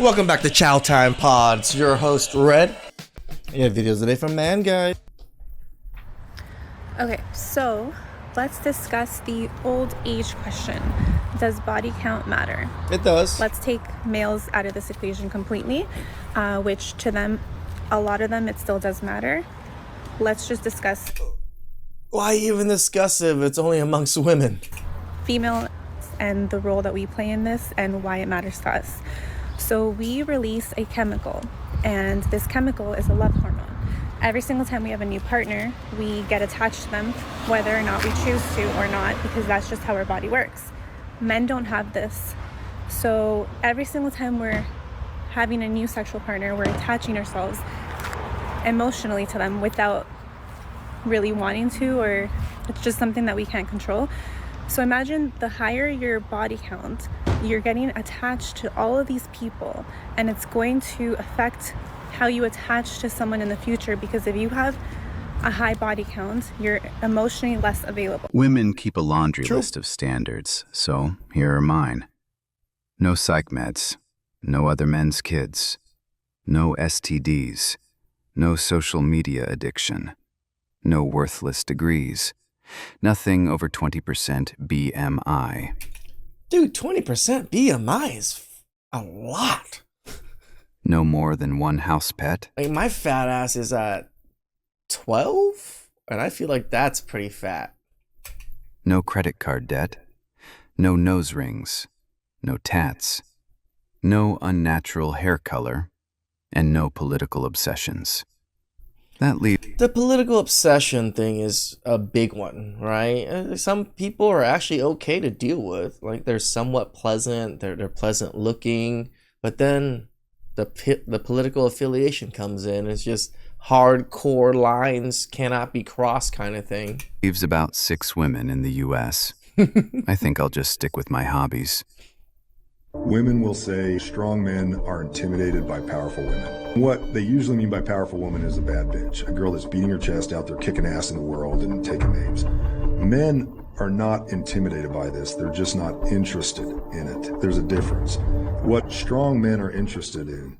Welcome back to Chow Time Pods. Your host, Red. Yeah, videos today from manguide. Okay, so let's discuss the old age question. Does body count matter? It does. Let's take males out of this equation completely, which to them, a lot of them, it still does matter. Let's just discuss Why even discuss it if it's only amongst women? female and the role that we play in this and why it matters to us. So we release a chemical, and this chemical is a love hormone. Every single time we have a new partner, we get attached to them, whether or not we choose to or not, because that's just how our body works. Men don't have this. So every single time we're having a new sexual partner, we're attaching ourselves emotionally to them without really wanting to, or it's just something that we can't control. So imagine the higher your body count, you're getting attached to all of these people, and it's going to affect how you attach to someone in the future, because if you have a high body count, you're emotionally less available. Women keep a laundry list of standards, so here are mine. No psych meds, no other men's kids, no STDs, no social media addiction, no worthless degrees, nothing over 20% BMI. Dude, 20% BMI is a lot. No more than one house pet. Like, my fat ass is at 12, and I feel like that's pretty fat. No credit card debt, no nose rings, no tats, no unnatural hair color, and no political obsessions. That leaves The political obsession thing is a big one, right? Some people are actually okay to deal with. Like, they're somewhat pleasant, they're pleasant looking, but then the political affiliation comes in. It's just hardcore lines cannot be crossed kind of thing. about 6 women in the U.S. I think I'll just stick with my hobbies. Women will say strong men are intimidated by powerful women. What they usually mean by powerful woman is a bad bitch, a girl that's beating her chest out there, kicking ass in the world and taking names. Men are not intimidated by this. They're just not interested in it. There's a difference. What strong men are interested in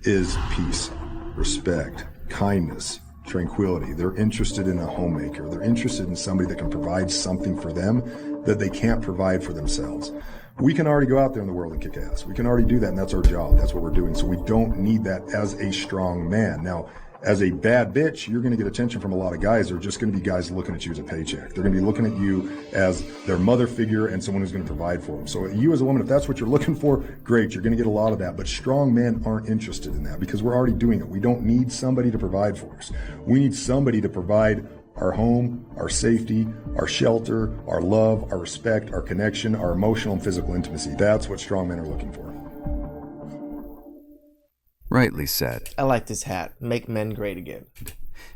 is peace, respect, kindness, tranquility. They're interested in a homemaker. They're interested in somebody that can provide something for them that they can't provide for themselves. We can already go out there in the world and kick ass. We can already do that, and that's our job. That's what we're doing. So we don't need that as a strong man. Now, as a bad bitch, you're going to get attention from a lot of guys. They're just going to be guys looking at you as a paycheck. They're going to be looking at you as their mother figure and someone who's going to provide for them. So you as a woman, if that's what you're looking for, great. You're going to get a lot of that. But strong men aren't interested in that because we're already doing it. We don't need somebody to provide for us. We need somebody to provide our home, our safety, our shelter, our love, our respect, our connection, our emotional and physical intimacy. That's what strong men are looking for. Rightly said. I like this hat. Make men great again.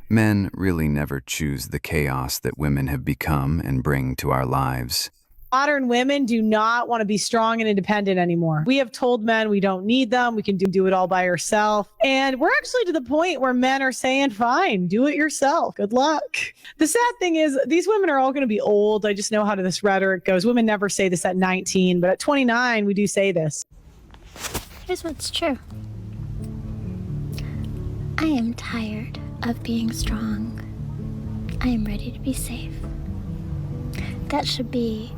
Men really never choose the chaos that women have become and bring to our lives. Modern women do not want to be strong and independent anymore. We have told men we don't need them. We can do it all by yourself. And we're actually to the point where men are saying, fine, do it yourself. Good luck. The sad thing is these women are all going to be old. I just know how this rhetoric goes. Women never say this at 19, but at 29, we do say this. Here's what's true. I am tired of being strong. I am ready to be safe. That should be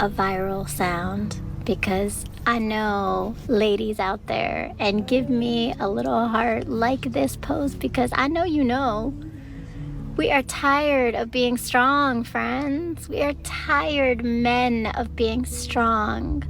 a viral sound, because I know ladies out there, and give me a little heart, like this post, because I know you know. We are tired of being strong, friends. We are tired, men, of being strong.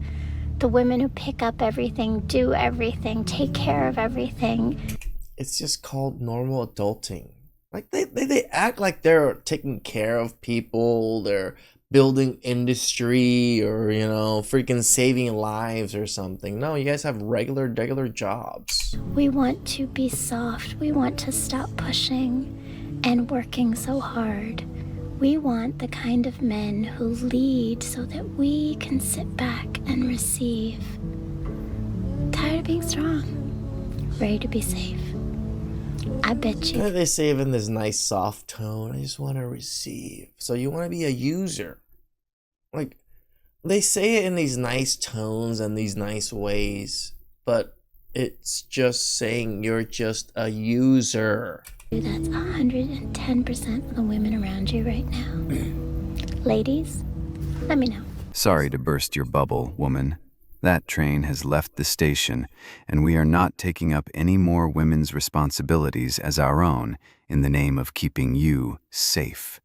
The women who pick up everything, do everything, take care of everything. It's just called normal adulting. Like, they act like they're taking care of people, they're building industry, or, you know, freaking saving lives or something. No, you guys have regular jobs. We want to be soft. We want to stop pushing and working so hard. We want the kind of men who lead so that we can sit back and receive. Tired of being strong, ready to be safe. I bet you. They say it in this nice soft tone. I just want to receive. So you want to be a user. Like, they say it in these nice tones and these nice ways, but It's just saying you're just a user. That's 110% of the women around you right now. Ladies, let me know. Sorry to burst your bubble, woman. That train has left the station, and we are not taking up any more women's responsibilities as our own in the name of keeping you safe.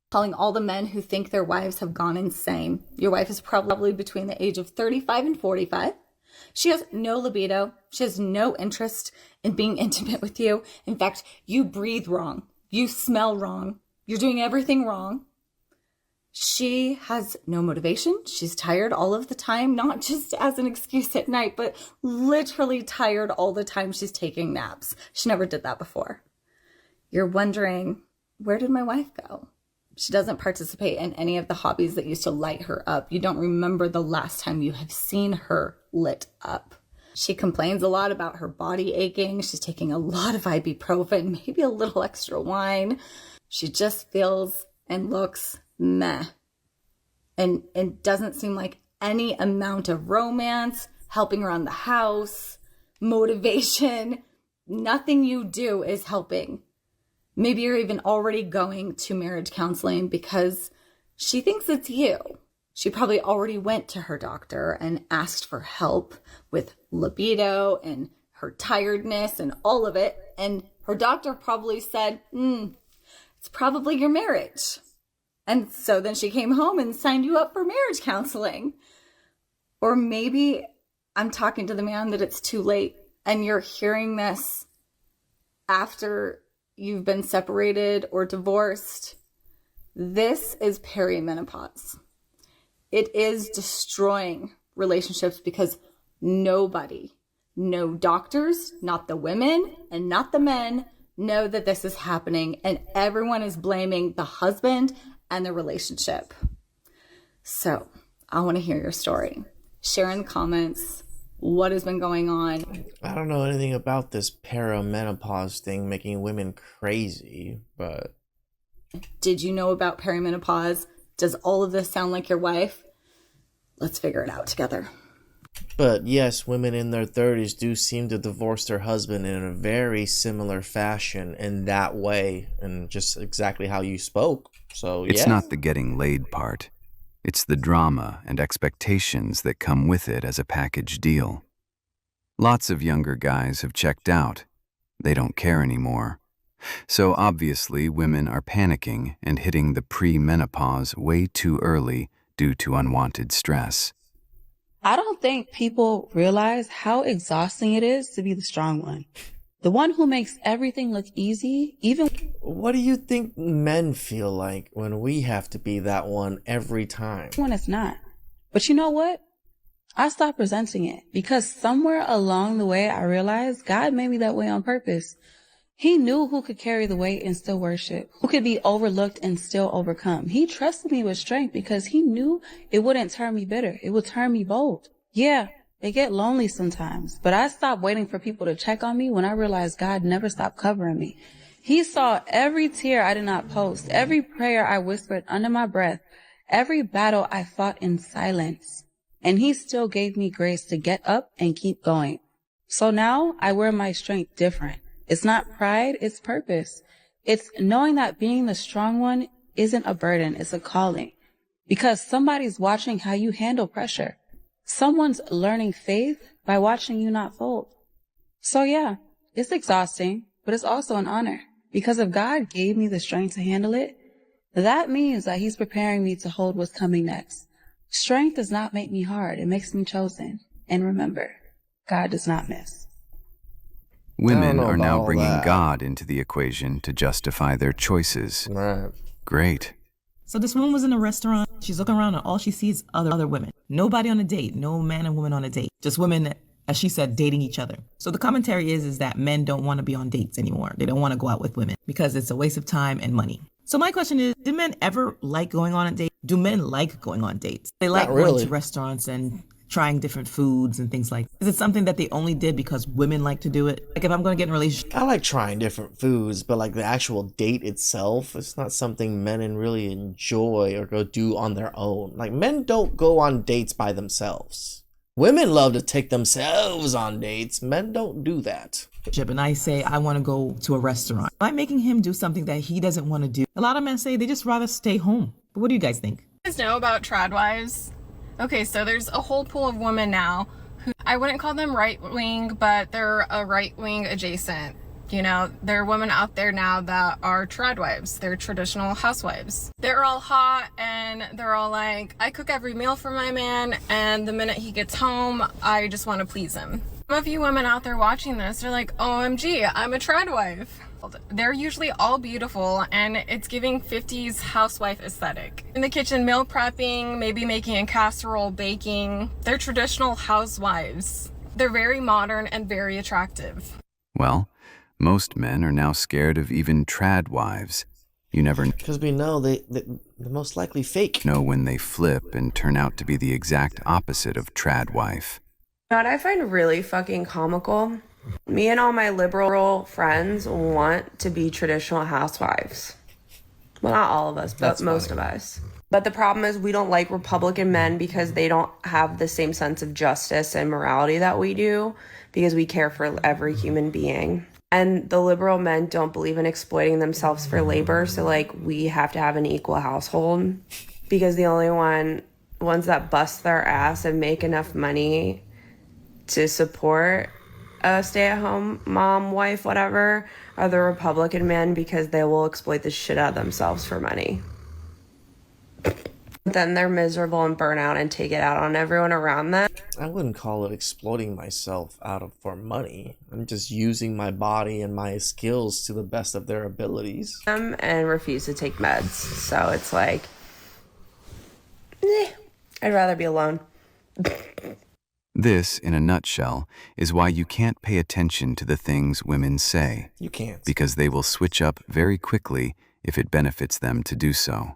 Calling all the men who think their wives have gone insane. Your wife is probably between the age of 35 and 45. She has no libido. She has no interest in being intimate with you. In fact, you breathe wrong. You smell wrong. You're doing everything wrong. She has no motivation. She's tired all of the time, not just as an excuse at night, but literally tired all the time she's taking naps. She never did that before. You're wondering, where did my wife go? She doesn't participate in any of the hobbies that used to light her up. You don't remember the last time you have seen her lit up. She complains a lot about her body aching. She's taking a lot of ibuprofen, maybe a little extra wine. She just feels and looks meh. And doesn't seem like any amount of romance, helping around the house, motivation, nothing you do is helping. Maybe you're even already going to marriage counseling because she thinks it's you. She probably already went to her doctor and asked for help with libido and her tiredness and all of it. And her doctor probably said, it's probably your marriage. And so then she came home and signed you up for marriage counseling. Or maybe I'm talking to the man that it's too late and you're hearing this after you've been separated or divorced. This is perimenopause. It is destroying relationships because nobody, no doctors, not the women and not the men, know that this is happening, and everyone is blaming the husband and the relationship. So I want to hear your story. Share in the comments what has been going on. I don't know anything about this perimenopause thing making women crazy, but... Did you know about perimenopause? Does all of this sound like your wife? Let's figure it out together. But yes, women in their 30s do seem to divorce their husband in a very similar fashion in that way, and just exactly how you spoke. So It's not the getting laid part. It's the drama and expectations that come with it as a package deal. Lots of younger guys have checked out. They don't care anymore. So obviously women are panicking and hitting the pre-menopause way too early due to unwanted stress. I don't think people realize how exhausting it is to be the strong one. The one who makes everything look easy, even... What do you think men feel like when we have to be that one every time? when it's not. But you know what? I stopped resenting it because somewhere along the way I realized God made me that way on purpose. He knew who could carry the weight and still worship, who could be overlooked and still overcome. He trusted me with strength because he knew it wouldn't turn me bitter. It would turn me bold. Yeah, it get lonely sometimes, but I stopped waiting for people to check on me when I realized God never stopped covering me. He saw every tear I did not post, every prayer I whispered under my breath, every battle I fought in silence. And he still gave me grace to get up and keep going. So now I wear my strength different. It's not pride, it's purpose. It's knowing that being the strong one isn't a burden, it's a calling. Because somebody's watching how you handle pressure. Someone's learning faith by watching you not fold. So yeah, it's exhausting, but it's also an honor. Because if God gave me the strength to handle it, that means that he's preparing me to hold what's coming next. Strength does not make me hard, it makes me chosen. And remember, God does not miss. Women are now bringing God into the equation to justify their choices. Right. Great. So this woman was in a restaurant. She's looking around and all she sees other women. Nobody on a date. No man and woman on a date. Just women, as she said, dating each other. So the commentary is that men don't want to be on dates anymore. They don't want to go out with women because it's a waste of time and money. So my question is, do men ever like going on a date? Do men like going on dates? They like going to restaurants and trying different foods and things like that. Is it something that they only did because women like to do it? Like if I'm going to get in a relationship. I like trying different foods, but like the actual date itself, it's not something men really enjoy or go do on their own. Like men don't go on dates by themselves. Women love to take themselves on dates. Men don't do that. And I say, I want to go to a restaurant. I'm making him do something that he doesn't want to do. A lot of men say they just rather stay home. But what do you guys think? You guys know about trad wives? Okay, so there's a whole pool of women now who, I wouldn't call them right wing, but they're a right wing adjacent. You know, there are women out there now that are trad wives. They're traditional housewives. They're all hot and they're all like, I cook every meal for my man, and the minute he gets home, I just want to please him. Some of you women out there watching this are like, OMG, I'm a trad wife. They're usually all beautiful, and it's giving 50s housewife aesthetic. In the kitchen, meal prepping, maybe making a casserole, baking. They're traditional housewives. They're very modern and very attractive. Well, most men are now scared of even trad wives. You never Because we know they're most likely fake. know when they flip and turn out to be the exact opposite of trad wife. What I find really fucking comical, me and all my liberal friends want to be traditional housewives. Well, not all of us, but That's most funny. of us. But the problem is we don't like Republican men because they don't have the same sense of justice and morality that we do, because we care for every human being. And the liberal men don't believe in exploiting themselves for labor, so like we have to have an equal household, because the only ones that bust their ass and make enough money to support a stay-at-home mom, wife, whatever, are the Republican men, because they will exploit the shit out of themselves for money. Then they're miserable and burn out and take it out on everyone around them. I wouldn't call it exploiting myself for money. I'm just using my body and my skills to the best of their abilities. And refuse to take meds. So it's like, I'd rather be alone. This, in a nutshell, is why you can't pay attention to the things women say. You can't. Because they will switch up very quickly if it benefits them to do so.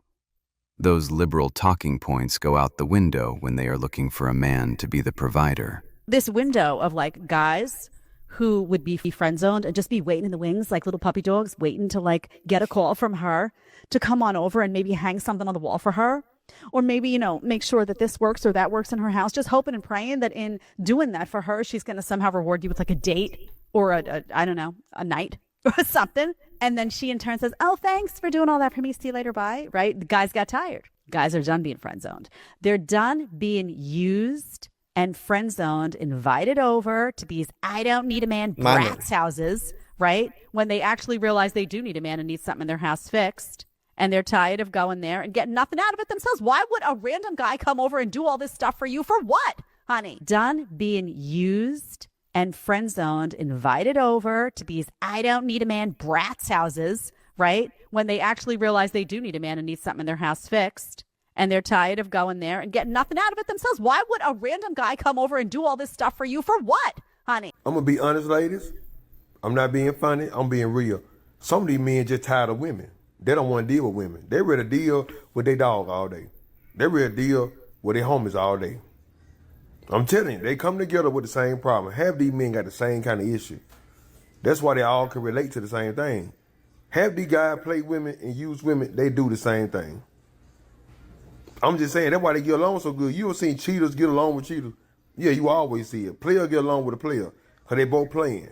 Those liberal talking points go out the window when they are looking for a man to be the provider. This window of like guys who would be friend zoned and just be waiting in the wings like little puppy dogs, waiting to like get a call from her to come on over and maybe hang something on the wall for her. Or maybe, you know, make sure that this works or that works in her house, just hoping and praying that in doing that for her, she's going to somehow reward you with like a date or I don't know, a night or something. And then she in turn says, oh, thanks for doing all that for me. See you later. Bye. Right. The guys got tired. Guys are done being friend zoned. They're done being used and friend zoned, invited over to these I don't need a man brats houses. Right. When they actually realize they do need a man and need something in their house fixed. And they're tired of going there and getting nothing out of it themselves. Why would a random guy come over and do all this stuff for you? For what, honey? Done being used and friend zoned, invited over to these I don't need a man brats houses, right? When they actually realize they do need a man and need something in their house fixed. And they're tired of going there and getting nothing out of it themselves. Why would a random guy come over and do all this stuff for you? For what, honey? I'm going to be honest, ladies. I'm not being funny. I'm being real. Some of these men just tired of women. They don't want to deal with women. They ready to deal with their dog all day. They ready to deal with their homies all day. I'm telling you, they come together with the same problem. Half these men got the same kind of issue. That's why they all can relate to the same thing. Half these guys play women and use women, they do the same thing. I'm just saying, that's why they get along so good. You ever seen cheaters get along with cheaters? Yeah, you always see it. Player get along with a player because they both playing.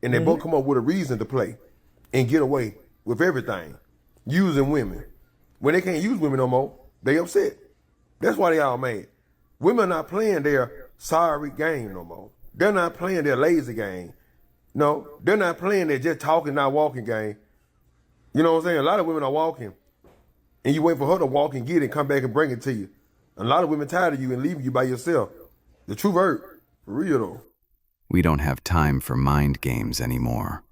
And they both come up with a reason to play and get away with everything. Using women. When they can't use women no more, they upset. That's why they all mad. Women are not playing their sorry game no more. They're not playing their lazy game. No, they're not playing their just talking, not walking game. You know what I'm saying? A lot of women are walking, and you wait for her to walk and get it and come back and bring it to you. A lot of women tired of you and leaving you by yourself. The true word, for real though. We don't have time for mind games anymore.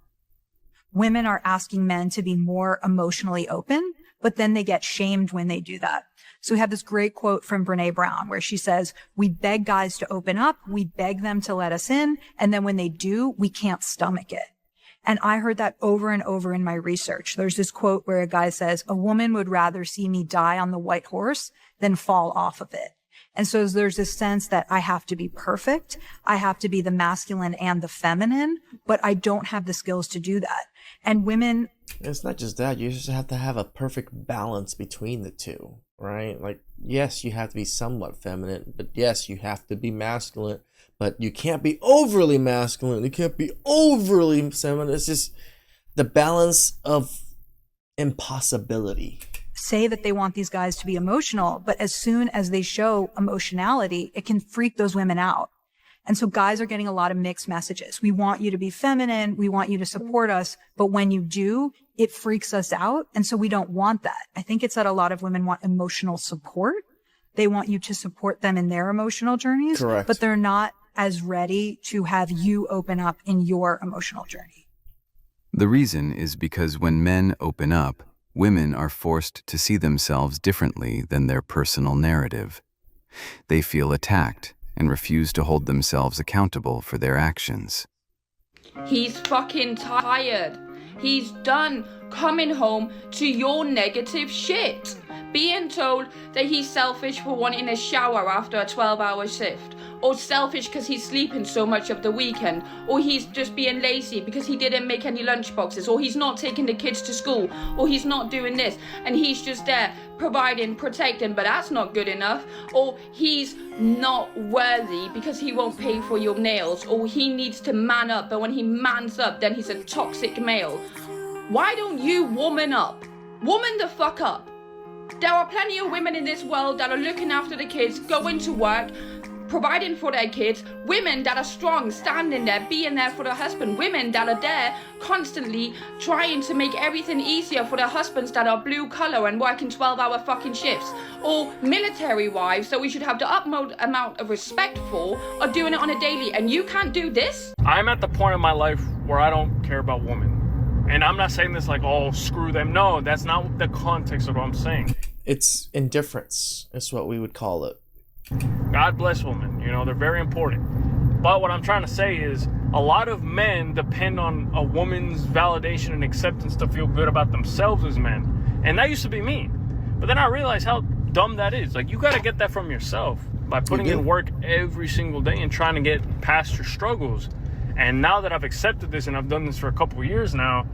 Women are asking men to be more emotionally open, but then they get shamed when they do that. So we have this great quote from Brene Brown where she says, we beg guys to open up, we beg them to let us in, and then when they do, we can't stomach it. And I heard that over and over in my research. There's this quote where a guy says, a woman would rather see me die on the white horse than fall off of it. And so there's this sense that I have to be perfect. I have to be the masculine and the feminine, but I don't have the skills to do that. And women... It's not just that. You just have to have a perfect balance between the two. right? Like, yes, you have to be somewhat feminine, but yes, you have to be masculine, but you can't be overly masculine. You can't be overly feminine. It's just the balance of impossibility. Say that they want these guys to be emotional, but as soon as they show emotionality, it can freak those women out. And so guys are getting a lot of mixed messages. We want you to be feminine. We want you to support us. But when you do, it freaks us out. And so we don't want that. I think it's that a lot of women want emotional support. They want you to support them in their emotional journeys. Correct. But they're not as ready to have you open up in your emotional journey. The reason is because when men open up, women are forced to see themselves differently than their personal narrative. They feel attacked and refuse to hold themselves accountable for their actions. He's fucking tired. He's done coming home to your negative shit. Being told that he's selfish for wanting a shower after a 12-hour shift, or selfish because he's sleeping so much of the weekend, or he's just being lazy because he didn't make any lunch boxes, or he's not taking the kids to school, or he's not doing this, and he's just there providing, protecting, but that's not good enough, or he's not worthy because he won't pay for your nails, or he needs to man up, but when he mans up, then he's a toxic male. Why don't you woman up? Woman the fuck up. There are plenty of women in this world that are looking after the kids, going to work, providing for their kids, women that are strong, standing there, being there for their husband, women that are there constantly trying to make everything easier for their husbands that are blue collar and working 12-hour fucking shifts, or military wives that we should have the utmost amount of respect for are doing it on a daily, and you can't do this? I'm at the point in my life where I don't care about women. And I'm not saying this like, oh, screw them. No, that's not the context of what I'm saying. It's indifference, is what we would call it. God bless women, you know, they're very important. But what I'm trying to say is a lot of men depend on a woman's validation and acceptance to feel good about themselves as men. And that used to be me. But then I realized how dumb that is. Like, you got to get that from yourself by putting in work every single day and trying to get past your struggles. And now that I've accepted this and I've done this for a couple of years now,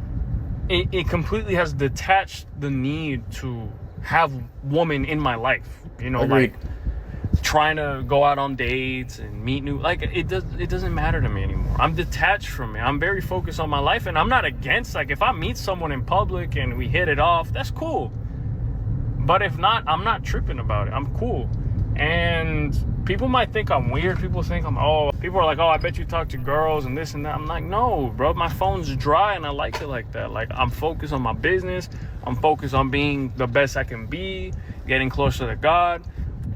it completely has detached the need to have women in my life. You know, Agreed. like trying to go out on dates and meet new, like it doesn't matter to me anymore. I'm detached from it. I'm very focused on my life, and I'm not against, like, if I meet someone in public and we hit it off, that's cool. But if not, I'm not tripping about it. I'm cool. And people might think I'm weird. People are like, oh, I bet you talk to girls and this and that. I'm like, no, bro, my phone's dry and I like it like that. Like, I'm focused on my business. I'm focused on being the best I can be, getting closer to God.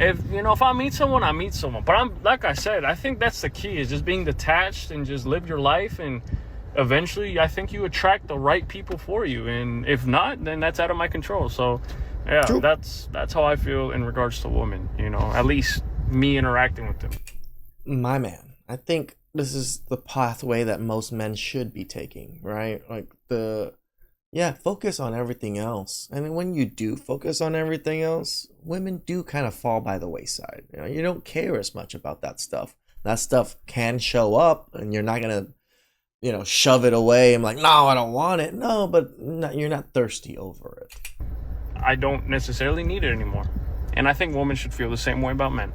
If I meet someone, I meet someone. But I'm, like I said, I think that's the key, is just being detached and just live your life. And eventually, I think you attract the right people for you. And if not, then that's out of my control. So, yeah, True. That's how I feel in regards to women, at least me interacting with them. My man, I think this is the pathway that most men should be taking, right? Like focus on everything else. And when you do focus on everything else, women do kind of fall by the wayside. You don't care as much about that stuff. That stuff can show up and you're not going to, shove it away. I'm like, no, I don't want it. No, but you're not thirsty over it. I don't necessarily need it anymore. And I think women should feel the same way about men.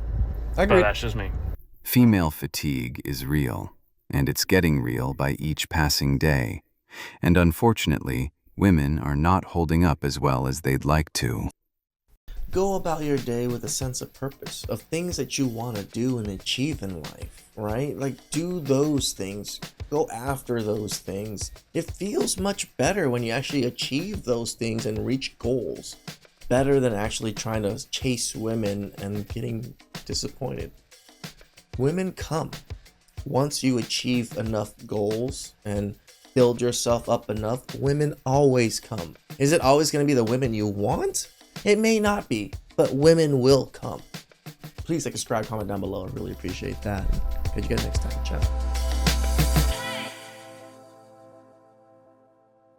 I agree. But that's just me. Female fatigue is real, and it's getting real by each passing day. And unfortunately, women are not holding up as well as they'd like to. Go about your day with a sense of purpose, of things that you want to do and achieve in life, right? Like, do those things. Go after those things. It feels much better when you actually achieve those things and reach goals. Better than actually trying to chase women and getting disappointed. Women come. Once you achieve enough goals and build yourself up enough, women always come. Is it always going to be the women you want? It may not be, but women will come. Please like, subscribe, comment down below. I really appreciate that. Catch you guys next time. Ciao.